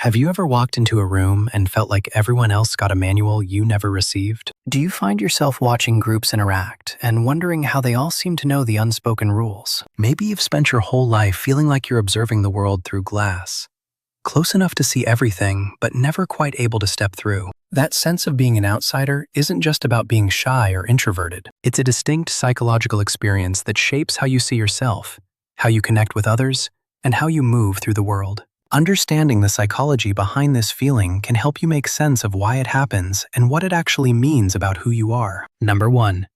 Have you ever walked into a room and felt like everyone else got a manual you never received? Do you find yourself watching groups interact and wondering how they all seem to know the unspoken rules? Maybe you've spent your whole life feeling like you're observing the world through glass, close enough to see everything, but never quite able to step through. That sense of being an outsider isn't just about being shy or introverted. It's a distinct psychological experience that shapes how you see yourself, how you connect with others, and how you move through the world. Understanding the psychology behind this feeling can help you make sense of why it happens and what it actually means about who you are. Number 1.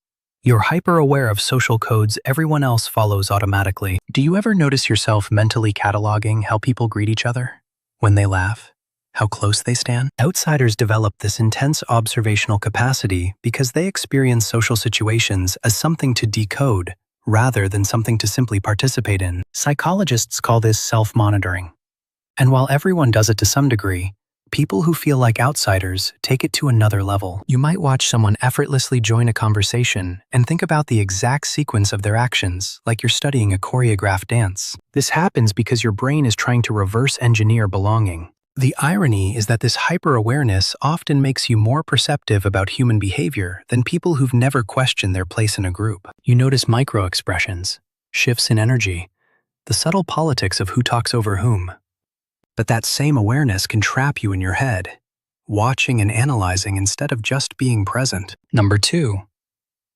You're hyper-aware of social codes everyone else follows automatically. Do you ever notice yourself mentally cataloging how people greet each other? When they laugh? How close they stand? Outsiders develop this intense observational capacity because they experience social situations as something to decode rather than something to simply participate in. Psychologists call this self-monitoring. And while everyone does it to some degree, people who feel like outsiders take it to another level. You might watch someone effortlessly join a conversation and think about the exact sequence of their actions, like you're studying a choreographed dance. This happens because your brain is trying to reverse engineer belonging. The irony is that this hyper-awareness often makes you more perceptive about human behavior than people who've never questioned their place in a group. You notice micro-expressions, shifts in energy, the subtle politics of who talks over whom. But that same awareness can trap you in your head, watching and analyzing instead of just being present. Number 2.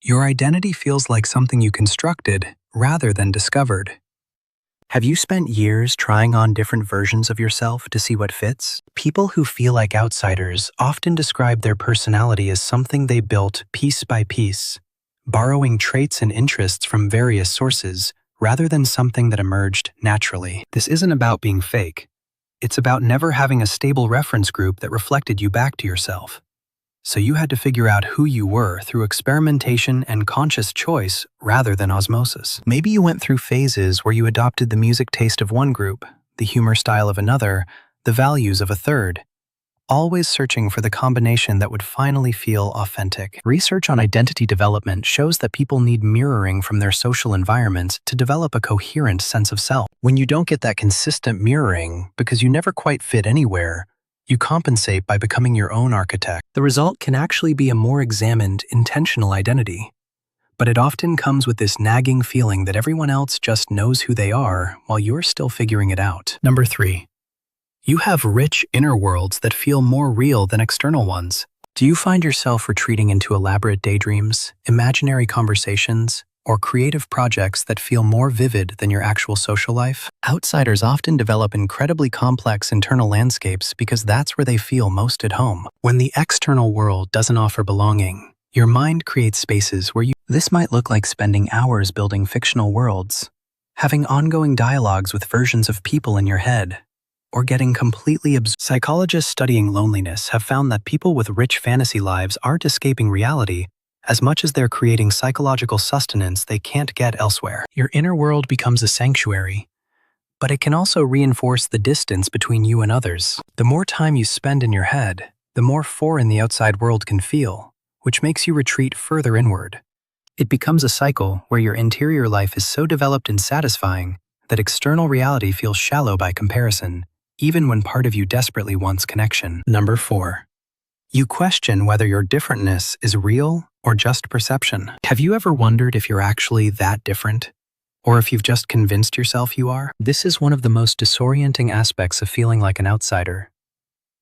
Your identity feels like something you constructed rather than discovered. Have you spent years trying on different versions of yourself to see what fits? People who feel like outsiders often describe their personality as something they built piece by piece, borrowing traits and interests from various sources rather than something that emerged naturally. This isn't about being fake. It's about never having a stable reference group that reflected you back to yourself. So you had to figure out who you were through experimentation and conscious choice rather than osmosis. Maybe you went through phases where you adopted the music taste of one group, the humor style of another, the values of a third, always searching for the combination that would finally feel authentic. Research on identity development shows that people need mirroring from their social environments to develop a coherent sense of self. When you don't get that consistent mirroring because you never quite fit anywhere, you compensate by becoming your own architect. The result can actually be a more examined, intentional identity. But it often comes with this nagging feeling that everyone else just knows who they are while you're still figuring it out. Number 3. You have rich inner worlds that feel more real than external ones. Do you find yourself retreating into elaborate daydreams, imaginary conversations, or creative projects that feel more vivid than your actual social life? Outsiders often develop incredibly complex internal landscapes because that's where they feel most at home. When the external world doesn't offer belonging, your mind creates spaces where This might look like spending hours building fictional worlds, having ongoing dialogues with versions of people in your head, or getting completely absorbed. Psychologists studying loneliness have found that people with rich fantasy lives aren't escaping reality as much as they're creating psychological sustenance they can't get elsewhere. Your inner world becomes a sanctuary, but it can also reinforce the distance between you and others. The more time you spend in your head, the more foreign the outside world can feel, which makes you retreat further inward. It becomes a cycle where your interior life is so developed and satisfying that external reality feels shallow by comparison, even when part of you desperately wants connection. Number 4. You question whether your differentness is real or just perception. Have you ever wondered if you're actually that different? Or if you've just convinced yourself you are? This is one of the most disorienting aspects of feeling like an outsider.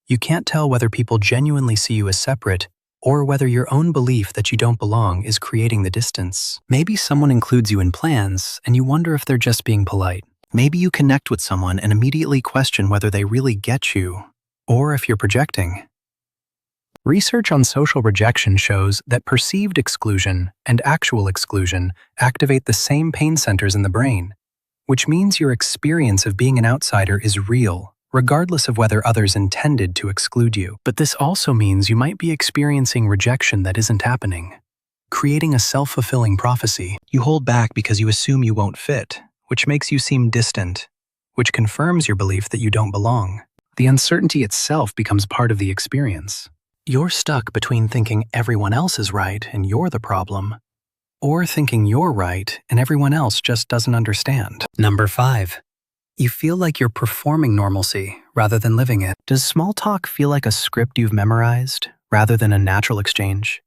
You can't tell whether people genuinely see you as separate or whether your own belief that you don't belong is creating the distance. Maybe someone includes you in plans and you wonder if they're just being polite. Maybe you connect with someone and immediately question whether they really get you, or if you're projecting. Research on social rejection shows that perceived exclusion and actual exclusion activate the same pain centers in the brain, which means your experience of being an outsider is real, regardless of whether others intended to exclude you. But this also means you might be experiencing rejection that isn't happening, creating a self-fulfilling prophecy. You hold back because you assume you won't fit, which makes you seem distant, which confirms your belief that you don't belong. The uncertainty itself becomes part of the experience. You're stuck between thinking everyone else is right and you're the problem, or thinking you're right and everyone else just doesn't understand. Number 5. You feel like you're performing normalcy rather than living it. Does small talk feel like a script you've memorized rather than a natural exchange?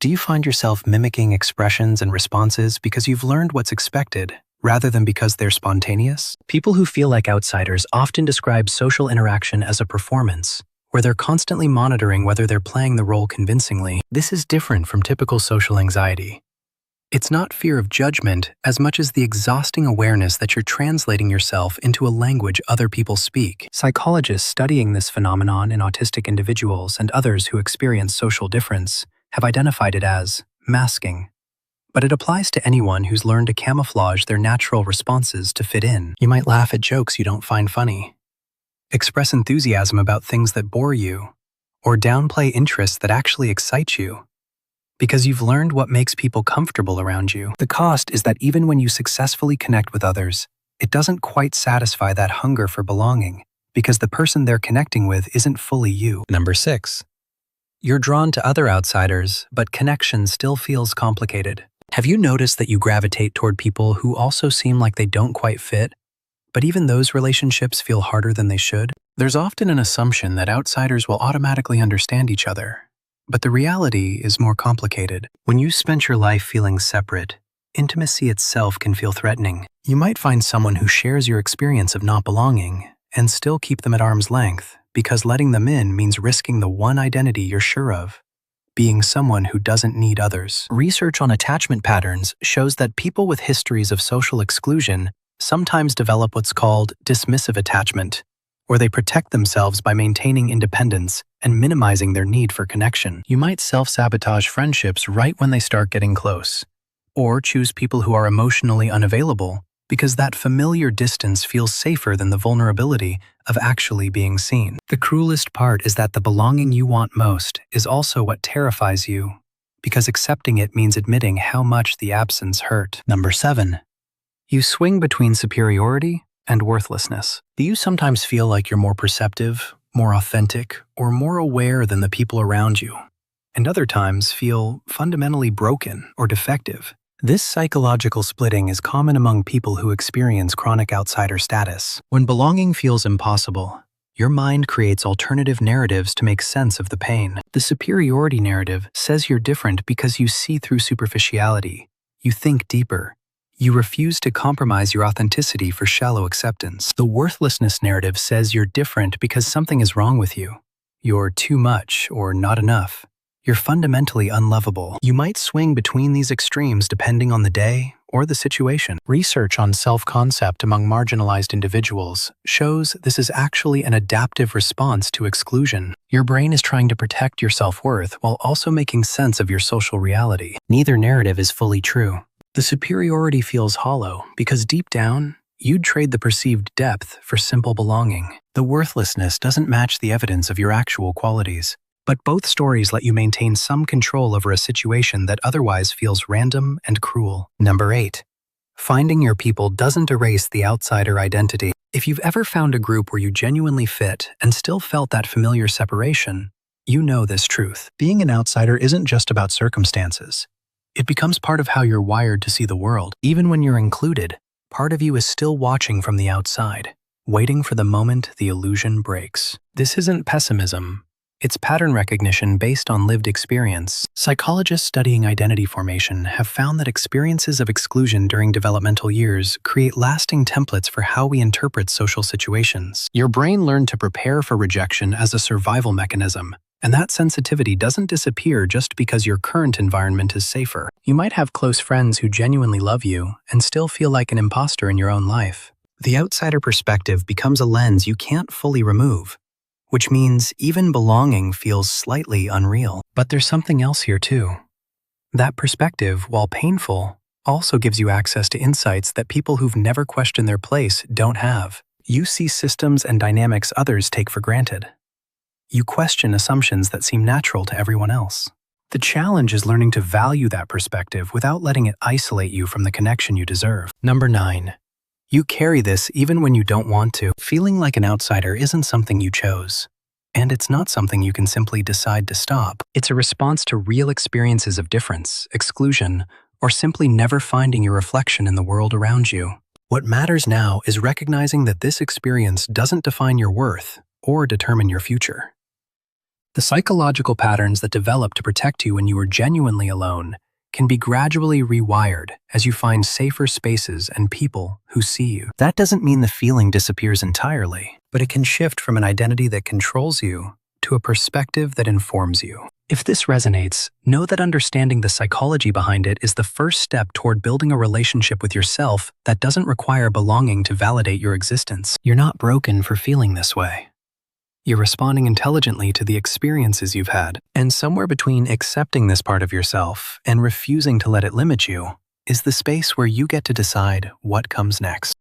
Do you find yourself mimicking expressions and responses because you've learned what's expected rather than because they're spontaneous? People who feel like outsiders often describe social interaction as a performance, where they're constantly monitoring whether they're playing the role convincingly. This is different from typical social anxiety. It's not fear of judgment as much as the exhausting awareness that you're translating yourself into a language other people speak. Psychologists studying this phenomenon in autistic individuals and others who experience social difference have identified it as masking. But it applies to anyone who's learned to camouflage their natural responses to fit in. You might laugh at jokes you don't find funny, express enthusiasm about things that bore you, or downplay interests that actually excite you, because you've learned what makes people comfortable around you. The cost is that even when you successfully connect with others, it doesn't quite satisfy that hunger for belonging, because the person they're connecting with isn't fully you. Number 6. You're drawn to other outsiders, but connection still feels complicated. Have you noticed that you gravitate toward people who also seem like they don't quite fit, but even those relationships feel harder than they should? There's often an assumption that outsiders will automatically understand each other, but the reality is more complicated. When you spend your life feeling separate, intimacy itself can feel threatening. You might find someone who shares your experience of not belonging and still keep them at arm's length, because letting them in means risking the one identity you're sure of, being someone who doesn't need others. Research on attachment patterns shows that people with histories of social exclusion sometimes develop what's called dismissive attachment, where they protect themselves by maintaining independence and minimizing their need for connection. You might self-sabotage friendships right when they start getting close, or choose people who are emotionally unavailable because that familiar distance feels safer than the vulnerability of actually being seen. The cruelest part is that the belonging you want most is also what terrifies you, because accepting it means admitting how much the absence hurt. Number 7. You swing between superiority and worthlessness. Do you sometimes feel like you're more perceptive, more authentic, or more aware than the people around you, and other times feel fundamentally broken or defective? This psychological splitting is common among people who experience chronic outsider status. When belonging feels impossible, your mind creates alternative narratives to make sense of the pain. The superiority narrative says you're different because you see through superficiality, you think deeper, you refuse to compromise your authenticity for shallow acceptance. The worthlessness narrative says you're different because something is wrong with you. You're too much or not enough. You're fundamentally unlovable. You might swing between these extremes depending on the day or the situation. Research on self-concept among marginalized individuals shows this is actually an adaptive response to exclusion. Your brain is trying to protect your self-worth while also making sense of your social reality. Neither narrative is fully true. The superiority feels hollow because deep down, you'd trade the perceived depth for simple belonging. The worthlessness doesn't match the evidence of your actual qualities. But both stories let you maintain some control over a situation that otherwise feels random and cruel. Number 8. Finding your people doesn't erase the outsider identity. If you've ever found a group where you genuinely fit and still felt that familiar separation, you know this truth. Being an outsider isn't just about circumstances. It becomes part of how you're wired to see the world. Even when you're included, part of you is still watching from the outside, waiting for the moment the illusion breaks. This isn't pessimism. It's pattern recognition based on lived experience. Psychologists studying identity formation have found that experiences of exclusion during developmental years create lasting templates for how we interpret social situations. Your brain learned to prepare for rejection as a survival mechanism, and that sensitivity doesn't disappear just because your current environment is safer. You might have close friends who genuinely love you and still feel like an imposter in your own life. The outsider perspective becomes a lens you can't fully remove, which means even belonging feels slightly unreal. But there's something else here too. That perspective, while painful, also gives you access to insights that people who've never questioned their place don't have. You see systems and dynamics others take for granted. You question assumptions that seem natural to everyone else. The challenge is learning to value that perspective without letting it isolate you from the connection you deserve. Number 9. You carry this even when you don't want to. Feeling like an outsider isn't something you chose, and it's not something you can simply decide to stop. It's a response to real experiences of difference, exclusion, or simply never finding your reflection in the world around you. What matters now is recognizing that this experience doesn't define your worth or determine your future. The psychological patterns that develop to protect you when you are genuinely alone can be gradually rewired as you find safer spaces and people who see you. That doesn't mean the feeling disappears entirely, but it can shift from an identity that controls you to a perspective that informs you. If this resonates, know that understanding the psychology behind it is the first step toward building a relationship with yourself that doesn't require belonging to validate your existence. You're not broken for feeling this way. You're responding intelligently to the experiences you've had, and somewhere between accepting this part of yourself and refusing to let it limit you is the space where you get to decide what comes next.